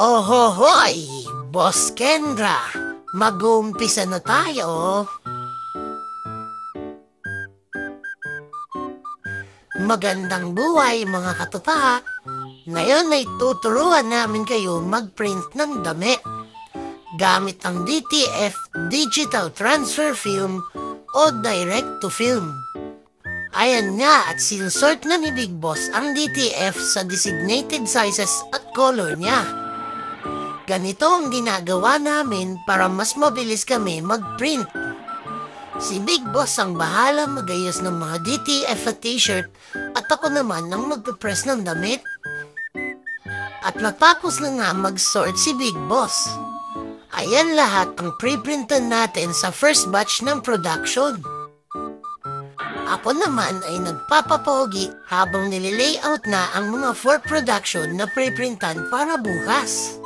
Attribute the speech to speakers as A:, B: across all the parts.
A: Ohohoy, Boss Kendra, mag-uumpisa na tayo. Magandang buhay mga katuta. Ngayon ay tuturuan namin kayo mag-print ng damit gamit ang DTF Digital Transfer Film o Direct to Film. Ayan nga at sinusort na ni Big Boss ang DTF sa designated sizes at color niya. Ganito ang ginagawa namin para mas mabilis kami mag-print. Si Big Boss ang bahala mag-ayos ng mga DTF at t-shirt at ako naman ang magpipress ng damit. At matapos na nga mag-sort si Big Boss. Ayan lahat ang pre-printan natin sa first batch ng production. Ako naman ay nagpapapogi habang nililayout na ang mga for production na pre-printan para bukas.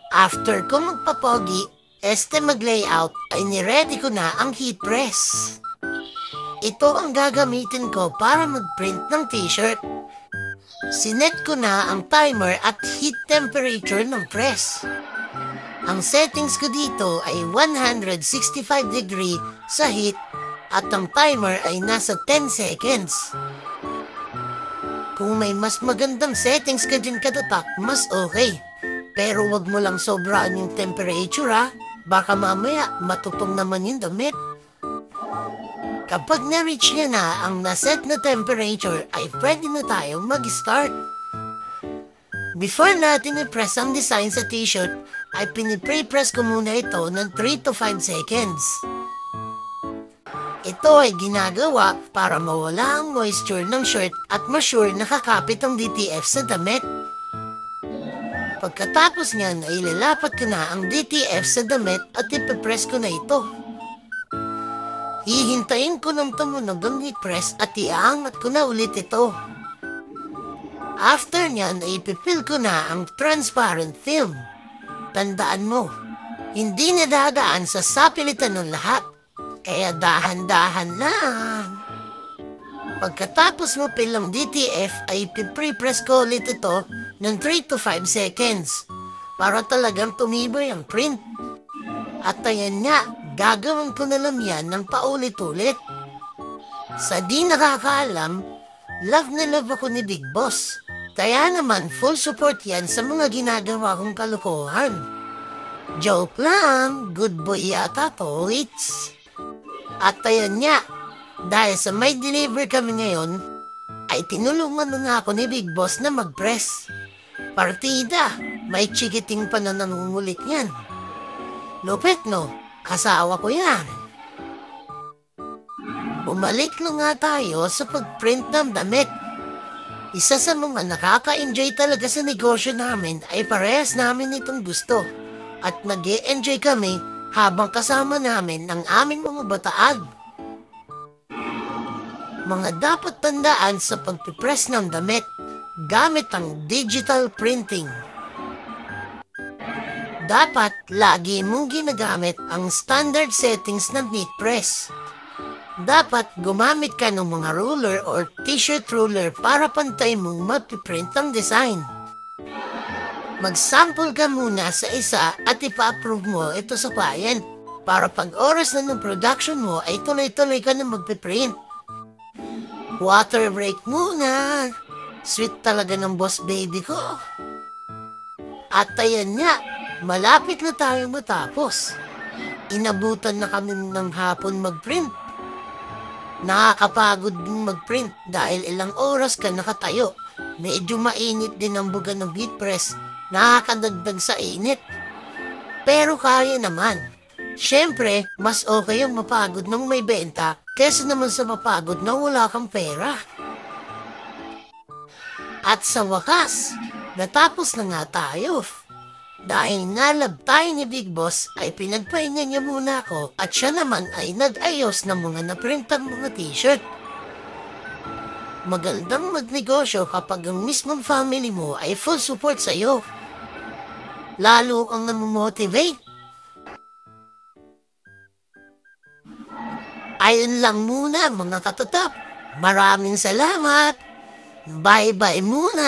A: After ko magpapogi, mag-layout ay niready ko na ang heat press. Ito ang gagamitin ko para mag-print ng t-shirt. Sinet ko na ang timer at heat temperature ng press. Ang settings ko dito ay 165 degree sa heat at ang timer ay nasa 10 seconds. Kung may mas magandang settings ka dyan katatak, mas okay. Pero wag mo lang sobraan yung temperature ha. Baka mamaya matutong naman yung damit. Kapag na-reach niya na ang naset na temperature ay pwede na tayong mag-start. Before natin i-press ang design sa t-shirt ay pinipre-press ko muna ito ng 3 to 5 seconds. Ito ay ginagawa para mawala ang moisture ng shirt at ma-sure nakakapit ang DTF sa damit. Pagkatapos niyan ay ilalapat ko na ang DTF sa damit at ipipress ko na ito. Hihintayin ko ng tumunog ang heat press at iaangat ko na ulit ito. After niyan ay ipipil ko na ang transparent film. Tandaan mo, hindi nadadaan sa sapilitan ng lahat. Kaya dahan-dahan lang. Pagkatapos mo pilang DTF ay ipipress ko ulit ito ng 3 to 5 seconds para talagang tumibay ang print. At ayan nga, gagawin ko na lang yan ng paulit-ulit. Sa di nakakaalam, love na love ako ni Big Boss. Kaya naman full support yan sa mga ginagawa kong kalokohan. Joke lang, good boy yata to, it's. At ayan nga, dahil sa may deliver kami ngayon, ay tinulungan na nga ako ni Big Boss na mag-press. Partida, may chikiting pa na nangungulit yan. Lupit no, kasawa ko yan. Bumalik na nga tayo sa pag-print ng damit. Isa sa mga nakaka-enjoy talaga sa negosyo namin ay parehas namin itong gusto. At nag-e-enjoy kami habang kasama namin ang aming mga bataag. Mga dapat tandaan sa pagpipress ng damit gamit ang digital printing. Dapat lagi mong ginagamit ang standard settings ng heat press. Dapat gumamit ka ng mga ruler or t-shirt ruler para pantay mong mapiprint ang design. Mag-sample ka muna sa isa at ipa-approve mo ito sa client para pag oras na ng production mo ay tuloy-tuloy ka na magpiprint. Water break muna. Sweet talaga ng boss baby ko. At ayan nga, malapit na tayo matapos. Inabutan na kami ng hapon mag-print. Nakakapagod din mag-print dahil ilang oras ka nakatayo. Medyo mainit din ang buga ng heat press. Nakakadagdag sa init. Pero kaya naman. Siyempre, mas okay yung mapagod ng may benta kesa naman sa mapagod na wala kang pera. At sa wakas, natapos na nga tayo. Dahil nalab tayo ni Big Boss ay pinagpahinga niya muna ako at siya naman ay nag-ayos ng mga naprintang mga t-shirt. Magandang magnegosyo kapag ang mismong family mo ay full support sa iyo. Lalo kang namomotivate. Ayun lang muna mga katatap. Maraming salamat. Bye-bye muna.